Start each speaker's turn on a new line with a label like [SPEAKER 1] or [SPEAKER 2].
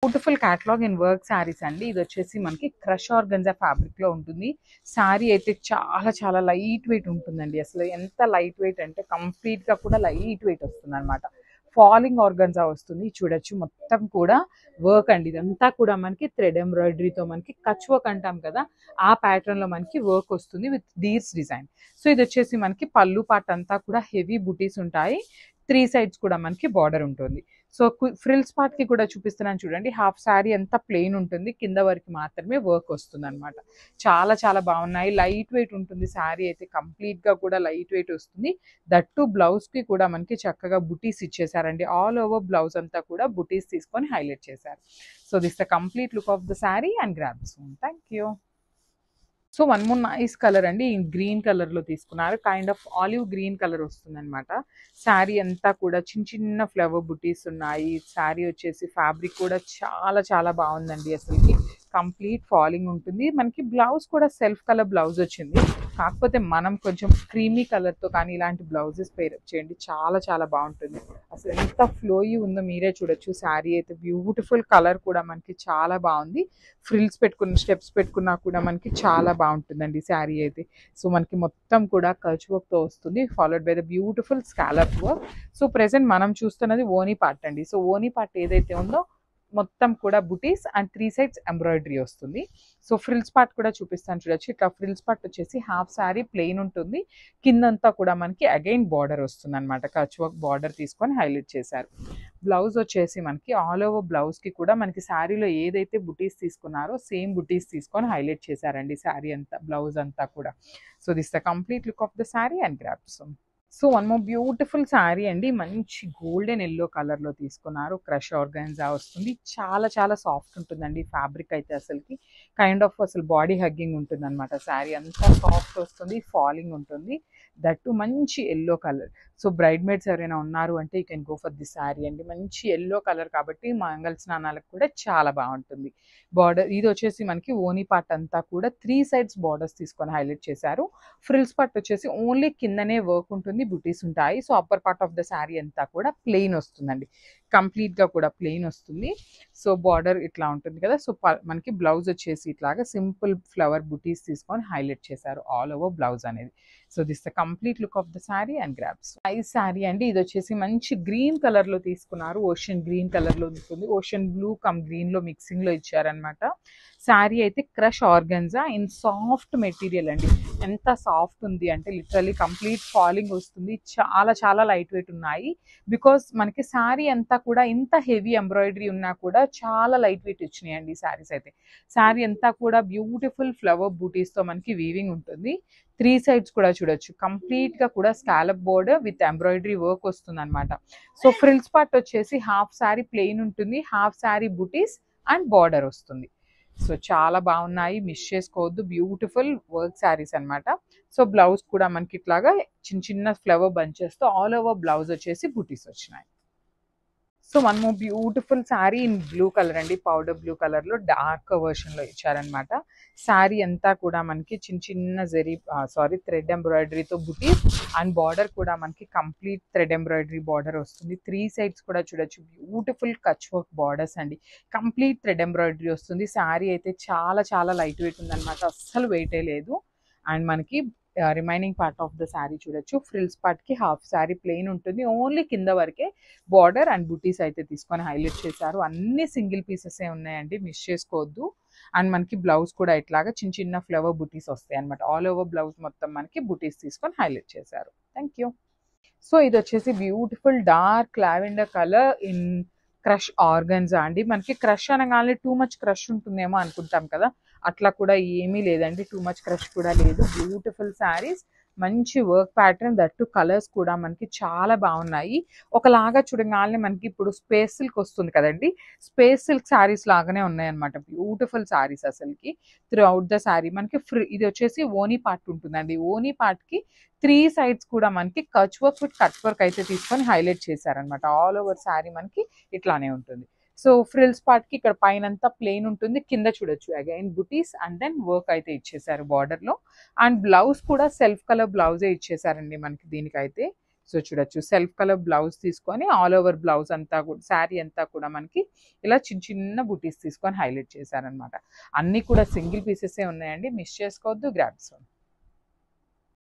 [SPEAKER 1] Beautiful catalogue in work saris అండి. ఇది వచ్చేసి మనకి క్రష్ ఆర్గన్జా ఫ్యాబ్రిక్ లో ఉంటుంది. శారీ అయితే చాలా చాలా లైట్ వెయిట్ ఉంటుందండి. అసలు ఎంత లైట్ వెయిట్ అంటే కంప్లీట్ గా కూడా లైట్ వెయిట్ వస్తుంది అనమాట. ఫాలింగ్ ఆర్గన్జా వస్తుంది. చూడొచ్చు మొత్తం కూడా వర్క్ అండి. ఇదంతా కూడా మనకి థ్రెడ్ ఎంబ్రాయిడరీతో మనకి కచ్ వర్క్ అంటాం కదా, ఆ ప్యాటర్న్ లో మనకి వర్క్ వస్తుంది విత్ డీర్స్ డిజైన్. సో ఇది వచ్చేసి మనకి పళ్ళు పార్ట్ అంతా కూడా హెవీ బుటీస్ ఉంటాయి. 3 సైడ్స్ కూడా మనకి బార్డర్ ఉంటుంది. సో ఫ్రిల్స్ పార్ట్ కి కూడా చూపిస్తున్నాను చూడండి. హాఫ్ శారీ అంతా ప్లెయిన్ ఉంటుంది, కింద వరకు మాత్రమే వర్క్ వస్తుంది అనమాట. చాలా చాలా బాగున్నాయి. లైట్ వెయిట్ ఉంటుంది శారీ అయితే, కంప్లీట్ గా కూడా లైట్ వెయిట్ వస్తుంది. దట్టు బ్లౌజ్ కి కూడా మనకి చక్కగా బుటీస్ ఇచ్చేసారండి. ఆల్ ఓవర్ బ్లౌజ్ అంతా కూడా బుటీస్ తీసుకొని హైలైట్ చేశారు. So this the complete look of the sari and grab soon. Thank you. So one more nice colour అండి. గ్రీన్ కలర్ లో తీసుకున్నారు. Kind of olive green colour వస్తుంది అనమాట. శారీ అంతా కూడా చిన్న చిన్న ఫ్లవర్ బుటీస్ ఉన్నాయి. శారీ వచ్చేసి ఫ్యాబ్రిక్ కూడా చాలా చాలా బాగుందండి. అసలుకి కంప్లీట్ ఫాలింగ్ ఉంటుంది. మనకి బ్లౌజ్ కూడా సెల్ఫ్ కలర్ బ్లౌజ్ వచ్చింది. కాకపోతే మనం కొంచెం క్రీమీ కలర్ తో కానీ ఇలాంటి బ్లౌజెస్ పేర్ చేయండి, చాలా చాలా బాగుంటుంది. అసలు ఎంత ఫ్లోయీ ఉందో మీరే చూడొచ్చు. శారీ అయితే బ్యూటిఫుల్ కలర్ కూడా మనకి చాలా బాగుంది. ఫ్రిల్స్ పెట్టుకున్న స్టెప్స్ పెట్టుకున్నా కూడా మనకి చాలా బాగుంటుందండి శారీ అయితే. సో మనకి మొత్తం కూడా కచ్ వర్క్ తో వస్తుంది, followed by the beautiful scallop work. So present మనం చూస్తున్నది ఓనీ పార్ట్ అండి. సో ఓనీ పార్ట్ ఏదైతే ఉందో మొత్తం కూడా బుటీస్ అండ్ 3 సైడ్స్ ఎంబ్రాయిడరీ వస్తుంది. సో ఫ్రిల్స్ పార్ట్ కూడా చూపిస్తాను చూడొచ్చు. ఇట్లా ఫ్రిల్స్ పార్ట్ వచ్చేసి హాఫ్ శారీ ప్లెయిన్ ఉంటుంది, కిందంతా కూడా మనకి అగైన్ బార్డర్ వస్తుంది అనమాట. కచ్ వర్క్ బార్డర్ తీసుకొని హైలైట్ చేశారు. బ్లౌజ్ వచ్చేసి మనకి ఆల్ ఓవర్ బ్లౌజ్ కి కూడా మనకి శారీలో ఏదైతే బుటీస్ తీసుకున్నారో సేమ్ బుటీస్ తీసుకొని హైలైట్ చేశారండి శారీ అంతా, బ్లౌజ్ అంతా కూడా. So this the complete look of the sari and grabs. So one more beautiful sari అండి. మంచి గోల్డెన్ ఎల్లో కలర్ లో తీసుకున్నారు. క్రష్ ఆర్గాన్జా వస్తుంది. చాలా చాలా సాఫ్ట్ ఉంటుందండి ఫ్యాబ్రిక్ అయితే. అసలుకి కైండ్ ఆఫ్ అసలు బాడీ హగ్గింగ్ ఉంటుంది అనమాట. శారీ అంతా సాఫ్ట్ వస్తుంది, ఫాలింగ్ ఉంటుంది. దట్టు మంచి yellow colour. So braid maids ఎవరైనా ఉన్నారు అంటే you can go for this sari అండి. మంచి ఎల్లో కలర్ కాబట్టి మంగళ స్నానాలకు కూడా చాలా బాగుంటుంది. బార్డర్ ఇది వచ్చేసి మనకి ఓనీ పార్ట్ అంతా కూడా 3 సైడ్స్ బార్డర్స్ తీసుకొని హైలైట్ చేశారు. ఫ్రిల్స్ పార్ట్ వచ్చేసి ఓన్లీ కిందనే వర్క్ ఉంటుంది, బుటీస్ ఉంటాయి. So upper part of the sari అంతా కూడా ప్లెయిన్ వస్తుందండి. కంప్లీట్ గా కూడా ప్లెయిన్ వస్తుంది. సో బార్డర్ ఇట్లా ఉంటుంది కదా. సో మనకి బ్లౌజ్ వచ్చేసి ఇట్లాగా సింపుల్ ఫ్లవర్ బుటీస్ తీసుకొని హైలైట్ చేశారు ఆల్ ఓవర్ బ్లౌజ్ అనేది. So this the complete look of the sari and grabs. ఈ శారీ అండి. ఇది వచ్చేసి మంచి గ్రీన్ కలర్ లో తీసుకున్నారు. ఓషన్ గ్రీన్ కలర్ లో ఉంటుంది. ఓషన్ బ్లూ కమ్ గ్రీన్ లో మిక్సింగ్ లో ఇచ్చారనమాట. శారీ అయితే crush organza in soft material అండి. ఎంత సాఫ్ట్ ఉంది అంటే లిటరల్లీ కంప్లీట్ ఫాలింగ్ వస్తుంది. చాలా చాలా లైట్ వెయిట్ ఉన్నాయి. బికాస్ మనకి శారీ అంతా కూడా ఇంత హెవీ ఎంబ్రాయిడరీ ఉన్నా కూడా చాలా లైట్ వెయిట్ వచ్చినాయండి శారీస్ అయితే. శారీ అంతా కూడా బ్యూటిఫుల్ ఫ్లవర్ బూటీస్ తో మనకి వీవింగ్ ఉంటుంది. 3 సైడ్స్ కూడా చూడొచ్చు. కంప్లీట్ గా కూడా scallop border with embroidery work వస్తుంది అనమాట. సో ఫ్రిల్స్ పార్ట్ వచ్చేసి హాఫ్ శారీ ప్లెయిన్ ఉంటుంది, half sari buttis and border వస్తుంది. సో చాలా బాగున్నాయి, మిస్ చేసుకోవద్దు. బ్యూటిఫుల్ వర్క్ శారీస్ అనమాట. సో బ్లౌజ్ కూడా మనకి ఇట్లాగా చిన్న చిన్న ఫ్లవర్ బంచెస్ తో ఆల్ ఓవర్ బ్లౌజ్ వచ్చేసి బుటీస్ వచ్చినాయి. So one more beautiful sari in blue colour అండి. పౌడర్ బ్లూ కలర్ లో డార్క్ వర్షన్ లో ఇచ్చారనమాట. శారీ అంతా కూడా మనకి చిన్న చిన్న థ్రెడ్ ఎంబ్రాయిడరీతో బుటీస్ అండ్ బార్డర్ కూడా మనకి కంప్లీట్ థ్రెడ్ ఎంబ్రాయిడరీ బార్డర్ వస్తుంది. 3 సైడ్స్ కూడా చూడొచ్చు. బ్యూటిఫుల్ కచ్ వర్క్ బార్డర్స్ అండి. కంప్లీట్ థ్రెడ్ ఎంబ్రాయిడరీ వస్తుంది. శారీ అయితే చాలా చాలా లైట్ వెయిట్ ఉందన్నమాట. అస్సలు వెయిటే లేదు. అండ్ మనకి remaining part of the sari చూడొచ్చు. ఫ్రిల్స్ పార్ట్ కి హాఫ్ శారీ ప్లెయిన్ ఉంటుంది, ఓన్లీ కింద వరకే బార్డర్ అండ్ బుటీస్ అయితే తీసుకొని హైలైట్ చేశారు. అన్ని సింగిల్ పీసెస్ ఉన్నాయండి, మిస్ చేసుకోవద్దు. అండ్ మనకి బ్లౌజ్ కూడా ఇట్లాగా చిన్న చిన్న ఫ్లవర్ బుటీస్ వస్తాయి అనమాట. ఆల్ ఓవర్ బ్లౌజ్ మొత్తం మనకి బుటీస్ తీసుకొని హైలైట్ చేశారు. Thank you. సో ఇది వచ్చేసి beautiful dark lavender colour in crush organza అండి. మనకి క్రష్ అనగానే టూ మచ్ క్రష్ ఉంటుందేమో అనుకుంటాం కదా, అట్లా కూడా ఏమీ లేదండి. టూ మచ్ క్రష్ కూడా లేదు. బ్యూటిఫుల్ శారీస్, మంచి వర్క్ ప్యాటర్న్, దట్టు కలర్స్ కూడా మనకి చాలా బాగున్నాయి. ఒకలాగా చూడగానే మనకి ఇప్పుడు స్పేస్ సిల్క్ వస్తుంది కదండి, స్పేస్ సిల్క్ శారీస్ లాగానే ఉన్నాయన్నమాట. బ్యూటిఫుల్ శారీస్ అసలుకి. త్రూ అవుట్ ద శారీ మనకి ఇది వచ్చేసి ఓనీ పార్ట్ ఉంటుందండి. ఓనీ పార్ట్ కి 3 సైడ్స్ కూడా మనకి Kutch work with cut work అయితే తీసుకొని హైలైట్ చేశారనమాట. ఆల్ ఓవర్ శారీ మనకి ఇట్లానే ఉంటుంది. సో ఫ్రిల్స్ పార్ట్ కి ఇక్కడ పైన అంతా ప్లెయిన్ ఉంటుంది, కింద చూడొచ్చు again buttis and then work అయితే ఇచ్చేసారు బార్డర్ లో. అండ్ బ్లౌజ్ కూడా సెల్ఫ్ కలర్ బ్లౌజే ఇచ్చేసారండి మనకి దీనికైతే. సో చూడొచ్చు సెల్ఫ్ కలర్ బ్లౌజ్ తీసుకొని ఆల్ ఓవర్ బ్లౌజ్ అంతా కూడా శారీ అంతా కూడా మనకి ఇలా చిన్న చిన్న బుటీస్ తీసుకొని హైలైట్ చేశారనమాట. అన్నీ కూడా సింగిల్ పీసెసే ఉన్నాయండి, మిస్ చేసుకోవద్దు, గ్రాబ్స్.